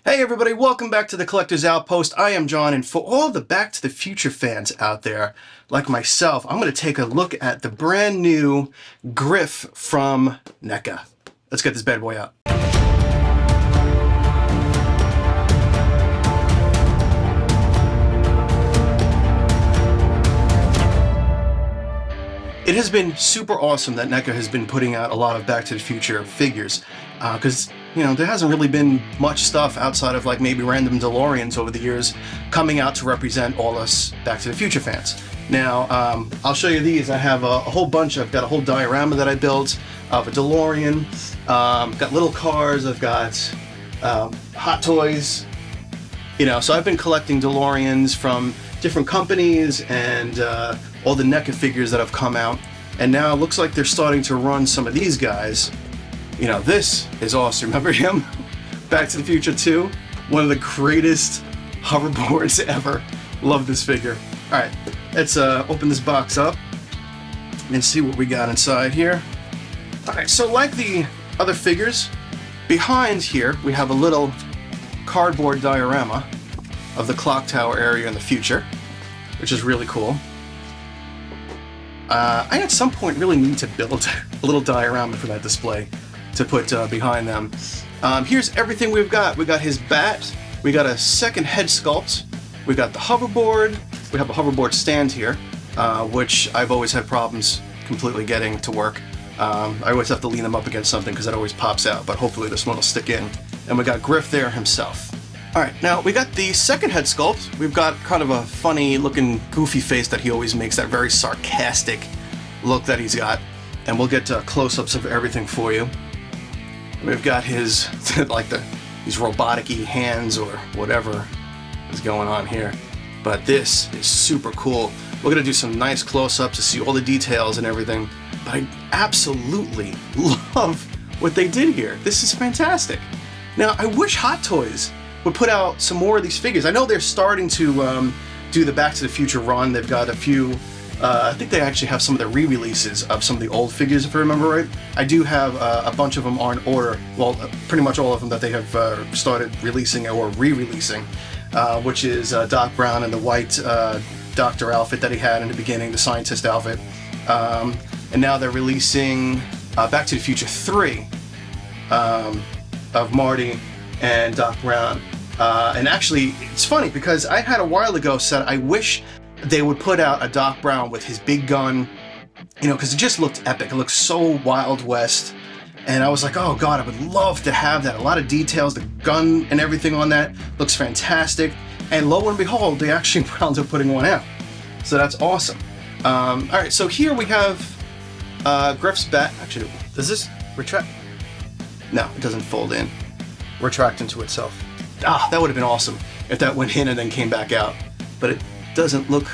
Hey everybody, welcome back to the Collector's Outpost. I am John, and for all the Back to the Future fans out there, like myself, I'm going to take a look at the brand new Griff from NECA. Let's get this bad boy out. It has been super awesome that NECA has been putting out a lot of Back to the Future figures, because there hasn't really been much stuff outside of like maybe random DeLoreans over the years coming out to represent all us Back to the Future fans. Now, I'll show you these. I have a whole bunch. I've got a whole diorama that I built of a DeLorean. Got little cars. I've got Hot Toys. So I've been collecting DeLoreans from different companies and all the NECA figures that have come out, and now it looks like they're starting to run some of these guys. This is awesome. Remember him? Back to the Future 2, one of the greatest hoverboards ever. Love this figure. All right, let's open this box up and see what we got inside here. All right, so like the other figures, behind here we have a little cardboard diorama of the clock tower area in the future, which is really cool. I at some point really need to build a little diorama for that display to put behind them. Here's everything we've got. We got his bat, we got a second head sculpt, we got the hoverboard, we have a hoverboard stand here, which I've always had problems completely getting to work. I always have to lean them up against something because it always pops out, but hopefully this one will stick in. And we got Griff there himself. Alright, now we got the second head sculpt. We've got kind of a funny looking goofy face that he always makes, that very sarcastic look that he's got. And we'll get close-ups of everything for you. We've got his, these robotic-y hands or whatever is going on here. But this is super cool. We're going to do some nice close-ups to see all the details and everything. But I absolutely love what they did here. This is fantastic. Now, I wish Hot Toys would put out some more of these figures. I know they're starting to do the Back to the Future run. They've got a few, I think they actually have some of the re-releases of some of the old figures, if I remember right. I do have a bunch of them on order, well, pretty much all of them that they have started releasing or re-releasing, which is Doc Brown in the white doctor outfit that he had in the beginning, the scientist outfit. And now they're releasing Back to the Future 3 of Marty and Doc Brown. And actually, it's funny because I had a while ago said I wish they would put out a Doc Brown with his big gun, because it just looked epic. It looked so Wild West. And I was like, oh God, I would love to have that. A lot of details, the gun and everything on that looks fantastic. And lo and behold, they actually wound up putting one out. So that's awesome. All right, so here we have Griff's bat. Actually, does this retract? No, it doesn't fold in. Retract into itself. That would have been awesome if that went in and then came back out. But it doesn't look...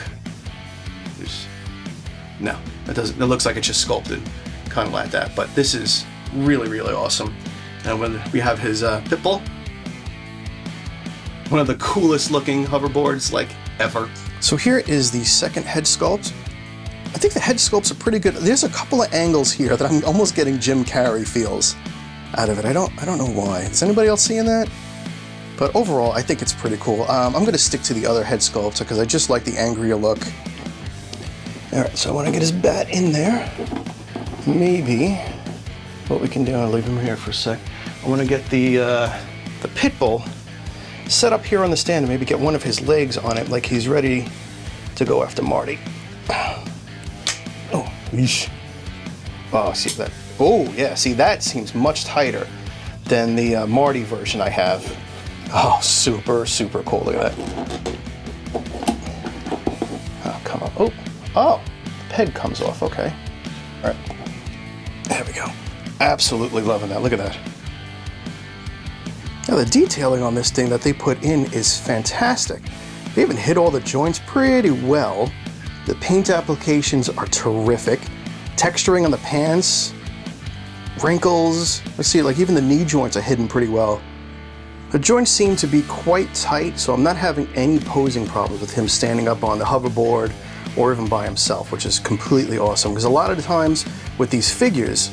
No, it doesn't. It looks like it's just sculpted, kind of like that. But this is really, really awesome. And when we have his Pitbull, one of the coolest looking hoverboards like ever. So here is the second head sculpt. I think the head sculpts are pretty good. There's a couple of angles here that I'm almost getting Jim Carrey feels out of it. I don't know why. Is anybody else seeing that? But overall, I think it's pretty cool. I'm going to stick to the other head sculpt because I just like the angrier look. All right, so I want to get his bat in there. Maybe what we can do, I'll leave him here for a sec. I want to get the Pitbull set up here on the stand and maybe get one of his legs on it like he's ready to go after Marty. Oh, yeesh. Oh, see that? Oh, yeah, see, that seems much tighter than the Marty version I have. Oh, super, super cool. Look at that. Oh, come on. Oh, the peg comes off. Okay. All right. There we go. Absolutely loving that. Look at that. Now, the detailing on this thing that they put in is fantastic. They even hit all the joints pretty well. The paint applications are terrific. Texturing on the pants, wrinkles. Let's see, like even the knee joints are hidden pretty well. The joints seem to be quite tight, so I'm not having any posing problems with him standing up on the hoverboard or even by himself, which is completely awesome. Because a lot of the times with these figures,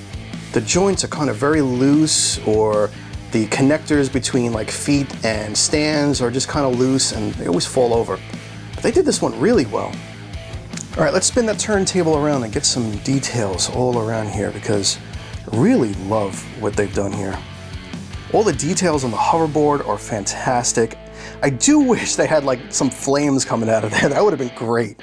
the joints are kind of very loose or The connectors between like feet and stands are just kind of loose and they always fall over. But they did this one really well. All right, let's spin that turntable around and get some details all around here because I really love what they've done here. All the details on the hoverboard are fantastic. I do wish they had like some flames coming out of there. That would have been great.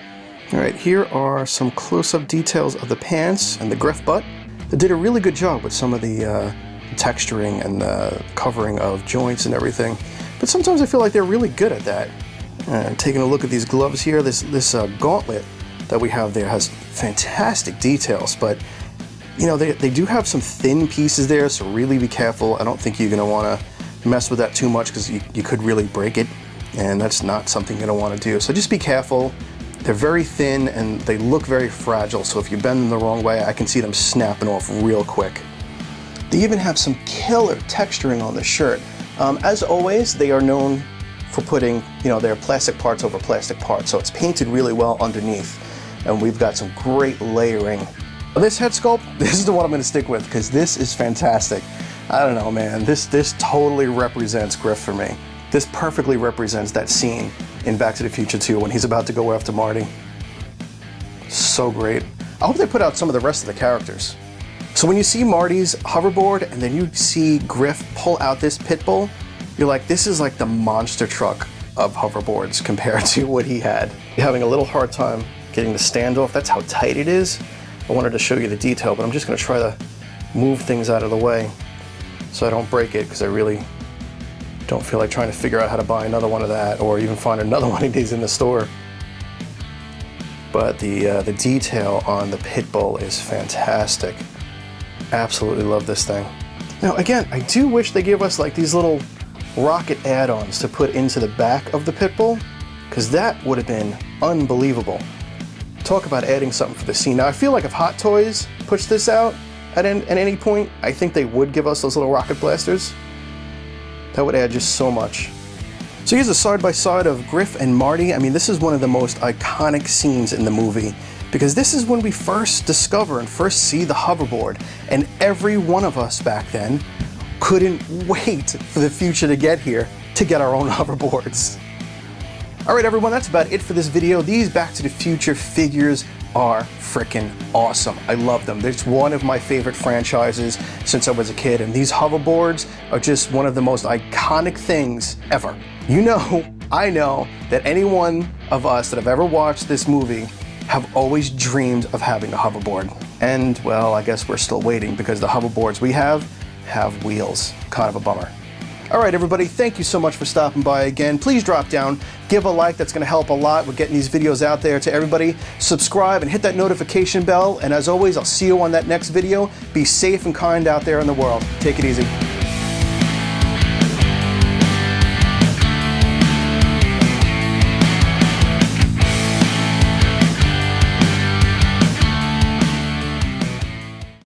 All right, here are some close-up details of the pants and the Griff butt. They did a really good job with some of the texturing and the covering of joints and everything. But sometimes I feel like they're really good at that. Taking a look at these gloves here, this gauntlet that we have there has fantastic details, but you know, they do have some thin pieces there, so really be careful. I don't think you're gonna wanna mess with that too much because you could really break it, and that's not something you're gonna wanna do. So just be careful. They're very thin and they look very fragile, so if you bend them the wrong way, I can see them snapping off real quick. They even have some killer texturing on the shirt. As always, they are known for putting, you know, their plastic parts over plastic parts, so it's painted really well underneath. And we've got some great layering. This head sculpt, this is the one I'm gonna stick with because this is fantastic. I don't know, man, this totally represents Griff for me. This perfectly represents that scene in Back to the Future 2 when he's about to go after Marty. So great. I hope they put out some of the rest of the characters. So when you see Marty's hoverboard and then you see Griff pull out this pit bull, you're like, this is like the monster truck of hoverboards compared to what he had. You're having a little hard time getting the stand off. That's how tight it is. I wanted to show you the detail, but I'm just gonna try to move things out of the way so I don't break it because I really don't feel like trying to figure out how to buy another one of that or even find another one of these in the store. But the detail on the pit bull is fantastic. Absolutely love this thing. Now again, I do wish they gave us like these little rocket add-ons to put into the back of the pit bull because that would have been unbelievable. Talk about adding something for the scene. Now I feel like if Hot Toys push this out at any point, I think they would give us those little rocket blasters. That would add just so much. So here's a side-by-side of Griff and Marty. I mean, this is one of the most iconic scenes in the movie because this is when we first discover and first see the hoverboard, and every one of us back then couldn't wait for the future to get here to get our own hoverboards. All right, everyone, that's about it for this video. These Back to the Future figures are freaking awesome. I love them. It's one of my favorite franchises since I was a kid, and these hoverboards are just one of the most iconic things ever. You know, I know that any one of us that have ever watched this movie have always dreamed of having a hoverboard. And, well, I guess we're still waiting because the hoverboards we have wheels. Kind of a bummer. All right, everybody, thank you so much for stopping by again. Please drop down, give a like. That's going to help a lot with getting these videos out there to everybody. Subscribe and hit that notification bell. And as always, I'll see you on that next video. Be safe and kind out there in the world. Take it easy.